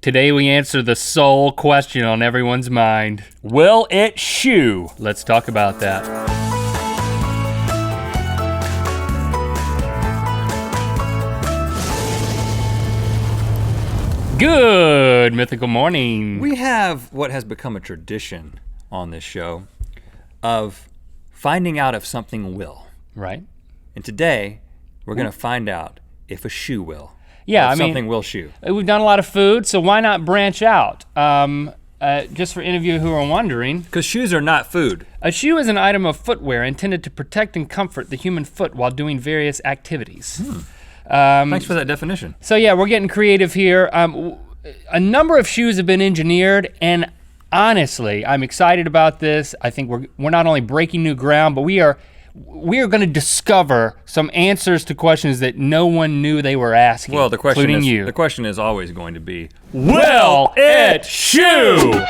Today we answer the sole question on everyone's mind. Will it shoe? Let's talk about that. Good Mythical Morning. We have what has become a tradition on this show of finding out if something will. Right. And today, we're gonna find out if a shoe will. Yeah, if something will shoe. We've done a lot of food, so why not branch out? Just for any of you who are wondering. Because shoes are not food. A shoe is an item of footwear intended to protect and comfort the human foot while doing various activities. Thanks for that definition. So yeah, we're getting creative here. A number of shoes have been engineered, and honestly, I'm excited about this. I think we're not only breaking new ground, but we are gonna discover some answers to questions that no one knew they were asking, Well, the question including is, you. the question is always going to be, Will it shoe?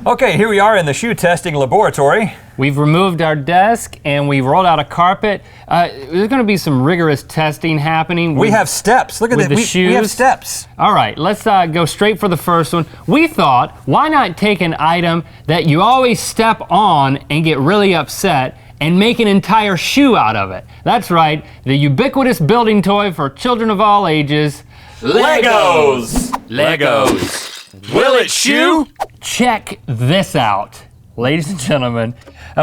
okay, here we are in the shoe testing laboratory. We've removed our desk and we've rolled out a carpet. There's gonna be some rigorous testing happening. We have steps, look at with this, the shoes. we have steps. All right, let's go straight for the first one. We thought, why not take an item that you always step on and get really upset and make an entire shoe out of it? That's right, the ubiquitous building toy for children of all ages, Legos. Will it shoe? Check this out. Ladies and gentlemen,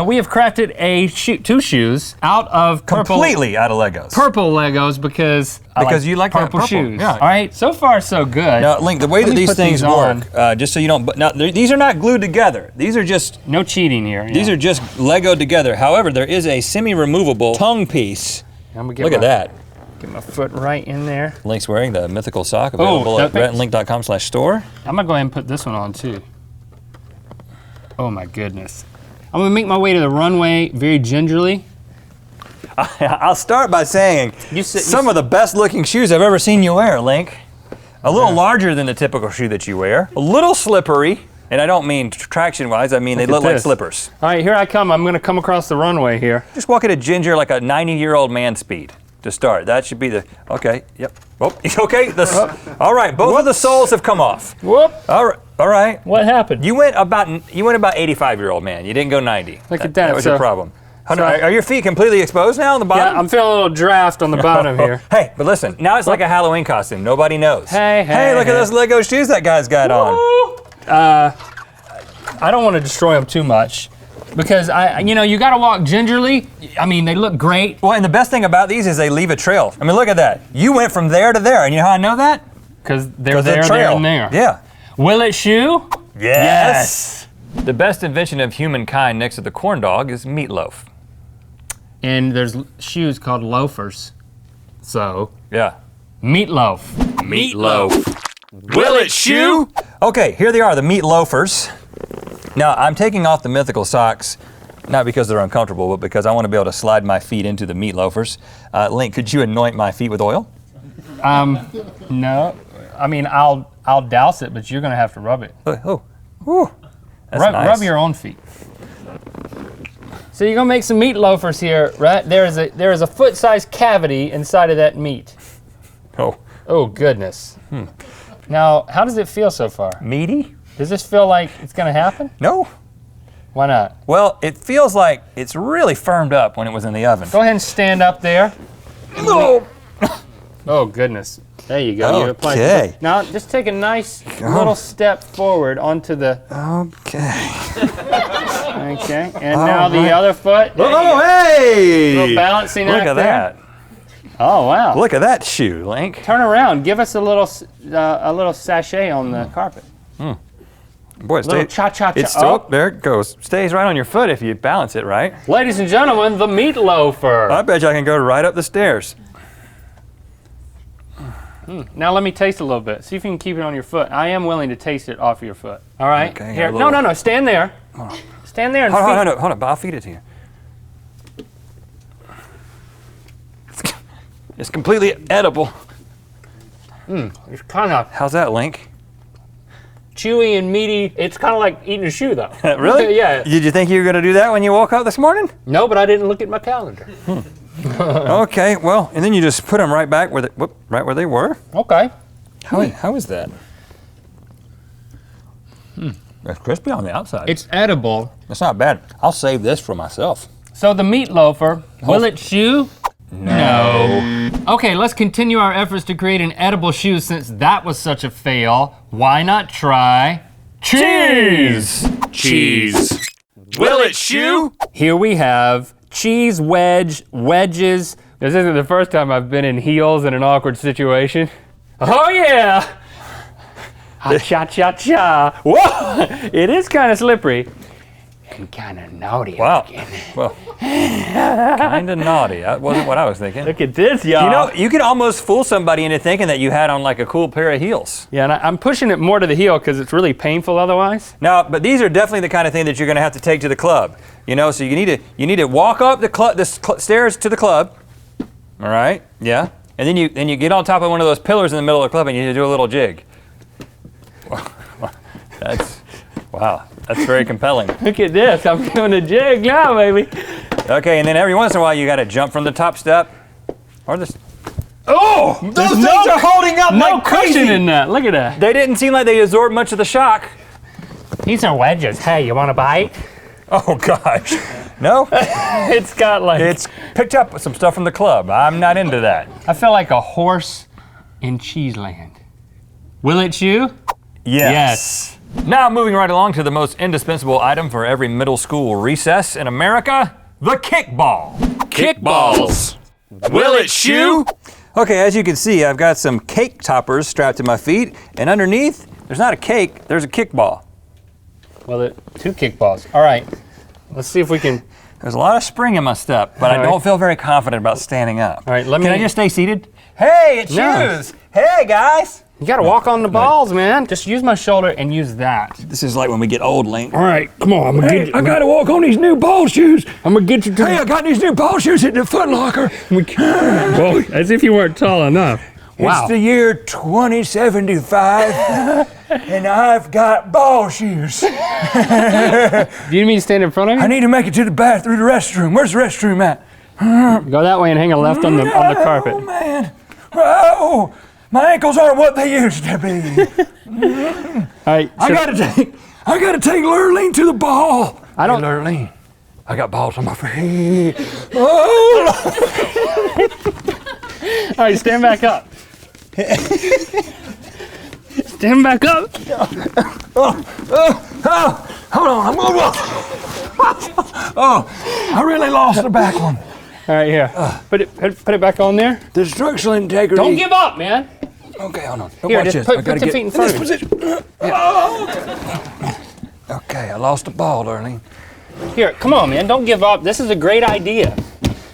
we have crafted two shoes out of Completely out of Legos. purple Legos because you like that purple purple, shoes. yeah. All right, so far so good. Now, Link, the way Let that me these put things these on. work, just so you don't, now, these are not glued together. These are just, No cheating here. these are just Legoed together. However, there is a semi-removable tongue piece. I'm gonna get Look at that. Get my foot right in there. Link's wearing the mythical sock available at RhettandLink.com/store. I'm gonna go ahead and put this one on too. Oh my goodness. I'm gonna make my way to the runway very gingerly. I'll start by saying some of the best looking shoes I've ever seen you wear, Link. A little larger than the typical shoe that you wear. A little slippery, and I don't mean traction wise, I mean they look like slippers. All right, here I come. I'm gonna come across the runway here. Just walk at a ginger like a 90-year-old man speed to start. That should be the, okay, yep. Oh, okay, all right, both of the soles have come off. Whoop. All right. What happened? You went about 85-year-old man. You didn't go 90. Look at that. That was your problem. Are your feet completely exposed now on the bottom? Yeah, I'm feeling a little draft on the bottom here. Hey, but listen, now it's like a Halloween costume. Nobody knows. Hey, look at those Lego shoes that guy's got on. I don't want to destroy them too much because you gotta walk gingerly. I mean, they look great. Well, and the best thing about these is they leave a trail. I mean, look at that. You went from there to there, and you know how I know that? Because they're there, and there. Yeah. Will it shoe? Yes. The best invention of humankind next to the corn dog is meatloaf. And there's shoes called loafers. So, Yeah. meatloaf. Will it shoe? Okay, here they are, the meat loafers. Now, I'm taking off the mythical socks, not because they're uncomfortable, but because I want to be able to slide my feet into the meat loafers. Link, could you anoint my feet with oil? No. I mean, I'll douse it, but you're gonna have to rub it. That's nice. Rub your own feet. So you're gonna make some meat loafers here, right? There is a foot-sized cavity inside of that meat. Oh goodness. Now, how does it feel so far? Meaty? Does this feel like it's gonna happen? No. Why not? Well, it feels like it's really firmed up when it was in the oven. Go ahead and stand up there. No. Oh goodness. There you go. You applied Okay. now just take a nice little step forward onto the. Okay. Okay. And now the other foot. Oh, hey! A little balancing Look act at there. that. Oh wow. Look at that shoe, Link. Turn around. Give us a little sachet on the carpet. Boy, Little cha-cha-cha. It's still, there it goes. Stays right on your foot if you balance it right. Ladies and gentlemen, the meat loafer. I bet you I can go right up the stairs. Now let me taste a little bit. See if you can keep it on your foot. I am willing to taste it off your foot. All right. Okay, Here. a little- No. Stand there. Stand there and Hold on, I'll feed it to you. It's completely edible. It's kind of How's that, Link? chewy and meaty. It's kind of like eating a shoe, though. Really? Yeah. Did you think you were going to do that when you woke up this morning? No, but I didn't look at my calendar. Okay, well, and then you just put them right back where they, right where they were. Okay. How is that? It's crispy on the outside. It's edible. It's not bad. I'll save this for myself. So the meat loafer, will it chew? No. Okay, let's continue our efforts to create an edible shoe since that was such a fail. Why not try cheese? Cheese. Will it chew? Here we have cheese wedge, wedges. This isn't the first time I've been in heels in an awkward situation. Oh yeah! Cha-cha-cha. Whoa! It is kind of slippery. And kind of naughty. Wow. Well, kind of naughty. That wasn't what I was thinking. Look at this, y'all. You know, you could almost fool somebody into thinking that you had on like a cool pair of heels. Yeah, and I'm pushing it more to the heel because it's really painful otherwise. Now, but these are definitely the kind of thing that you're going to have to take to the club. You know, so you need to walk up the stairs to the club. All right. Yeah. And then you get on top of one of those pillars in the middle of the club and you do a little jig. Wow, that's very compelling. Look at this, I'm doing a jig now, baby. Okay, and then every once in a while you gotta jump from the top step, or this. Oh, those things are holding up no like crazy. cushion in that, look at that. They didn't seem like they absorbed much of the shock. These are wedges, hey, you wanna bite? Oh gosh, no. It's got like. It's picked up some stuff from the club. I'm not into that. I feel like a horse in Cheeseland. Will it chew? Yes. Now moving right along to the most indispensable item for every middle school recess in America, the kickball. Kickballs. Will it chew? Okay, as you can see, I've got some cake toppers strapped to my feet, and underneath, there's not a cake, there's a kickball. Well, two kickballs. All right, let's see if we can. There's a lot of spring in my step, but I don't feel very confident about standing up. All right, Can I just stay seated? Hey, it chews. Hey, guys. You gotta walk on the balls, man. Just use my shoulder and use that. This is like when we get old, Link. All right, come on, I'm gonna get you. I gotta walk on these new ball shoes. I'm gonna get you to. Hey, I got these new ball shoes at the Foot Locker. Well, as if you weren't tall enough. Wow. It's the year 2075, and I've got ball shoes. Do you need me to stand in front of you? I need to make it to the bathroom, the restroom. Where's the restroom at? Go that way and hang a left on the carpet. Oh, man. Oh, my ankles aren't what they used to be. All right. I gotta take Lurleen to the ball. I don't. Hey, Lurleen, I got balls on my feet. Oh. All right, stand back up. Stand back up. Hold on, I'm gonna walk. Oh, I really lost the back one. All right, here. Put it back on there. The structural integrity. Don't give up, man. Okay, hold on. Here, watch just this. put your feet in front of you. Okay, I lost the ball, darling. Here, come on, man. Don't give up. This is a great idea.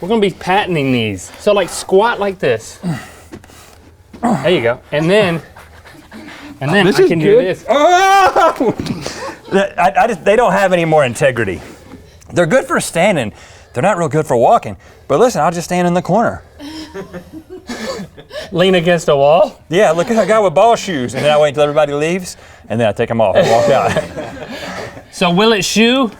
We're gonna be patenting these. So like squat like this. There you go. And then I can do this. They don't have any more integrity. They're good for standing. They're not real good for walking. But listen, I'll just stand in the corner. Lean against a wall? Yeah, look at that guy with ball shoes. And then I wait until everybody leaves, and then I take them off and walk out. So will it shoe?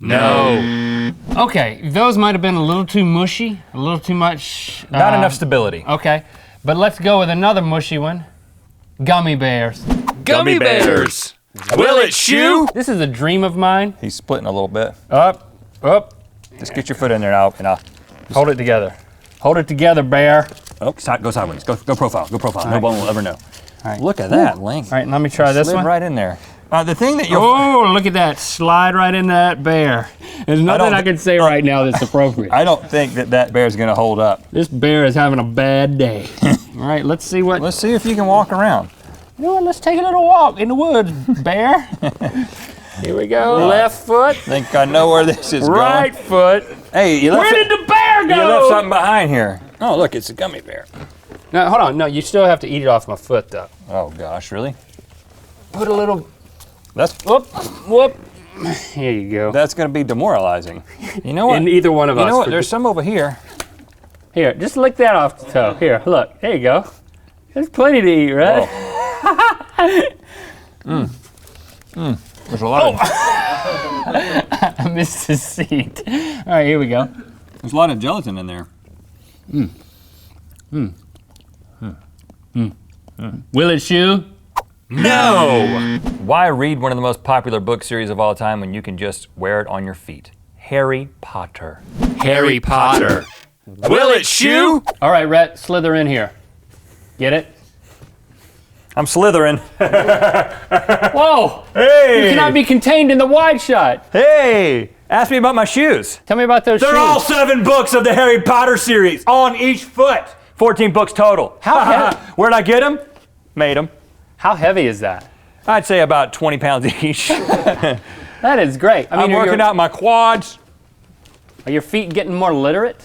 No. Okay, those might have been a little too mushy, a little too much. Not enough stability. Okay, but let's go with another mushy one. Gummy Bears. Gummy Bears. Will it shoe? This is a dream of mine. He's splitting a little bit. Up. Just get your foot in there now, and I'll hold it together. Hold it together, bear. Oh, go sideways. Go profile. Go profile. No one will ever know. All right. Look at that, Link. All right, let me try this Slid one. right in there. The thing that you'll... Oh, look at that. Slide right into that bear. There's nothing I can say right now that's appropriate. I don't think that bear's gonna hold up. This bear is having a bad day. All right, let's see what... Let's see if you can walk around. You know what, let's take a little walk in the woods, bear. Here we go, left foot. I think I know where this is right going. foot. Hey, where did the bear go? You left something behind here. Oh, look, it's a gummy bear. No, hold on. No, you still have to eat it off my foot, though. Oh, gosh, really? Put a little... That's... Whoop. Here you go. That's going to be demoralizing. You know what? In either one of us. You know what? There's some over here. Here, just lick that off the toe. Here, look. There you go. There's plenty to eat, right? There's a lot of... I missed the seat. All right, here we go. There's a lot of gelatin in there. Will it chew? No! Why read one of the most popular book series of all time when you can just wear it on your feet? Harry Potter. Harry Potter. Will it shoe? All right, Rhett, slither in here. Get it? I'm slithering. Whoa! Hey! You cannot be contained in the wide shot. Hey! Ask me about my shoes. Tell me about those shoes. They're all 7 books of the Harry Potter series on each foot. 14 books total. How Where'd I get them? Made them. How heavy is that? I'd say about 20 pounds each. That is great. I mean, I'm working out my quads. Are your feet getting more literate?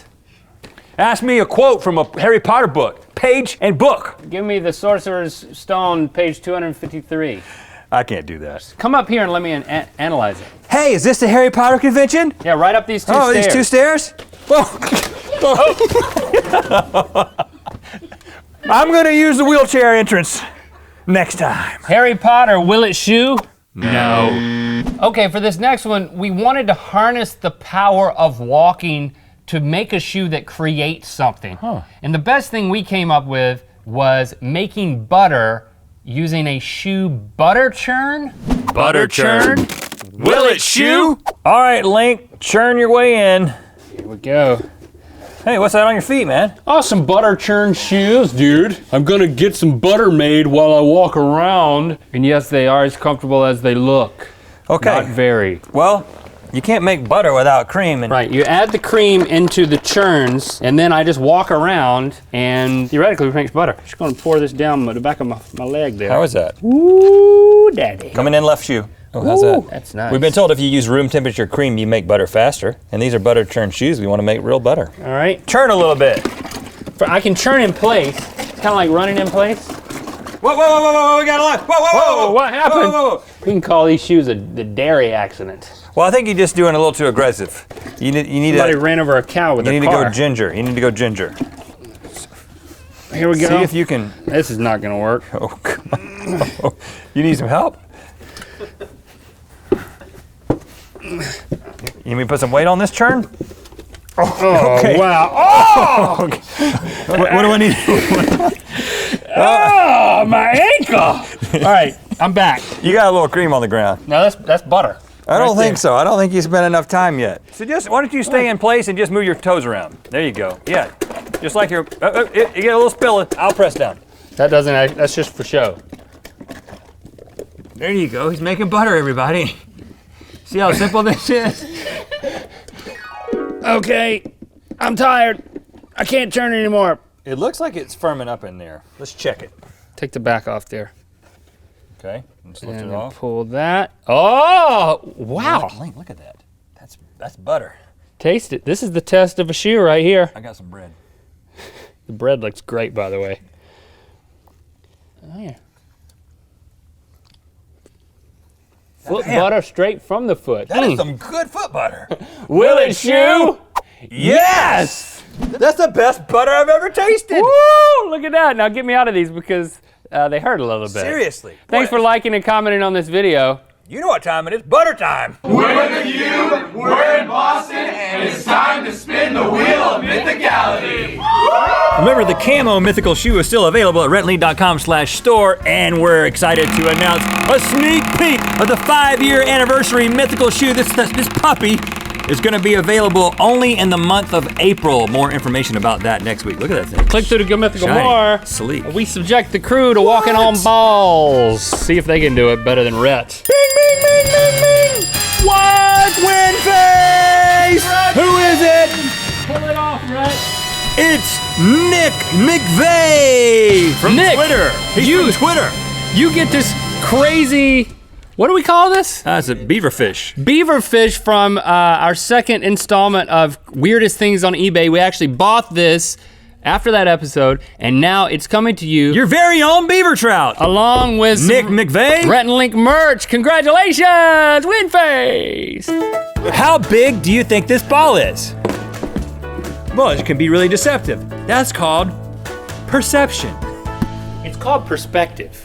Ask me a quote from a Harry Potter book. Page and book. Give me the Sorcerer's Stone, page 253. I can't do that. Come up here and let me analyze it. Hey, is this the Harry Potter convention? Yeah, right up these two stairs. Oh, these 2 stairs? Whoa. I'm gonna use the wheelchair entrance next time. Harry Potter, will it shoe? No. Okay, for this next one, we wanted to harness the power of walking to make a shoe that creates something. Huh. And the best thing we came up with was making butter using a shoe butter churn. Butter churn? Will it shoe? All right, Link, churn your way in. Here we go. Hey, what's that on your feet, man? Oh, some butter churn shoes, dude. I'm gonna get some butter made while I walk around. And yes, they are as comfortable as they look. Okay. Not very. Well, you can't make butter without cream. And Right, you add the cream into the churns, and then I just walk around, and theoretically it makes butter. Just gonna pour this down the back of my leg there. How is that? Ooh, daddy. Coming in left shoe. Oh, how's Ooh, that? that's nice. We've been told if you use room temperature cream, you make butter faster. And these are butter churn shoes. We want to make real butter. All right, Churn a little bit. I can churn in place. It's kind of like running in place. Whoa, whoa, whoa, whoa, whoa, we got a lot. Whoa, whoa, whoa, Whoa, what happened? Whoa, whoa, whoa. We can call these shoes the dairy accident. Well, I think you're just doing a little too aggressive. You need Somebody to. ran over a cow with You a need car. to go ginger. You need to go ginger. Here we go. See if you can. This is not gonna work. Oh, come on. You need some help. You need me to put some weight on this churn? Oh, Okay. wow. Oh! Okay. What do I need? Oh, my ankle. All right, I'm back. You got a little cream on the ground. Now that's butter. I don't Right think there. so. I don't think you spent enough time yet. So why don't you stay in place and just move your toes around? There you go. Yeah, just like you get a little spill. I'll press down. That doesn't. That's just for show. There you go. He's making butter, everybody. See how simple this is? Okay, I'm tired. I can't turn anymore. It looks like it's firming up in there. Let's check it. Take the back off there. Okay, let's lift And it then off. pull that. Oh, wow. Link, look at that. That's butter. Taste it. This is the test of a shoe right here. I got some bread. The bread looks great, by the way. Oh, yeah. Foot Damn. butter straight from the foot. That is some good foot butter. Will it shoe? Yes! That's the best butter I've ever tasted. Woo! Look at that. Now get me out of these because they hurt a little bit. Seriously. Thanks for liking and commenting on this video. You know what time it is. Butter time. We're in Boston, and it's time to spin the wheel of mythicality. Remember, the camo mythical shoe is still available at RhettandLink.com/store, and we're excited to announce a sneak peek of the 5-year anniversary mythical shoe. This puppy is going to be available only in the month of April. More information about that next week. Look at that thing. Click through to Mythical Shiny, More. sleek. We subject the crew to walking on balls. See if they can do it better than Rhett. Bing, bing, bing, bing, bing. What? Wynne face? Who is it? Pull it off, Rhett. It's Nick McVeigh from Nick, Twitter. He's you- from Twitter. You get this crazy, what do we call this? That's a beaver fish. Beaver fish from our second installment of Weirdest Things on eBay. We actually bought this after that episode, and now it's coming to you Your very own beaver trout. along with Nick McVeigh. Rhett and Link merch. Congratulations, Wynne face. How big do you think this ball is? Well, it can be really deceptive. That's called perception. It's called perspective.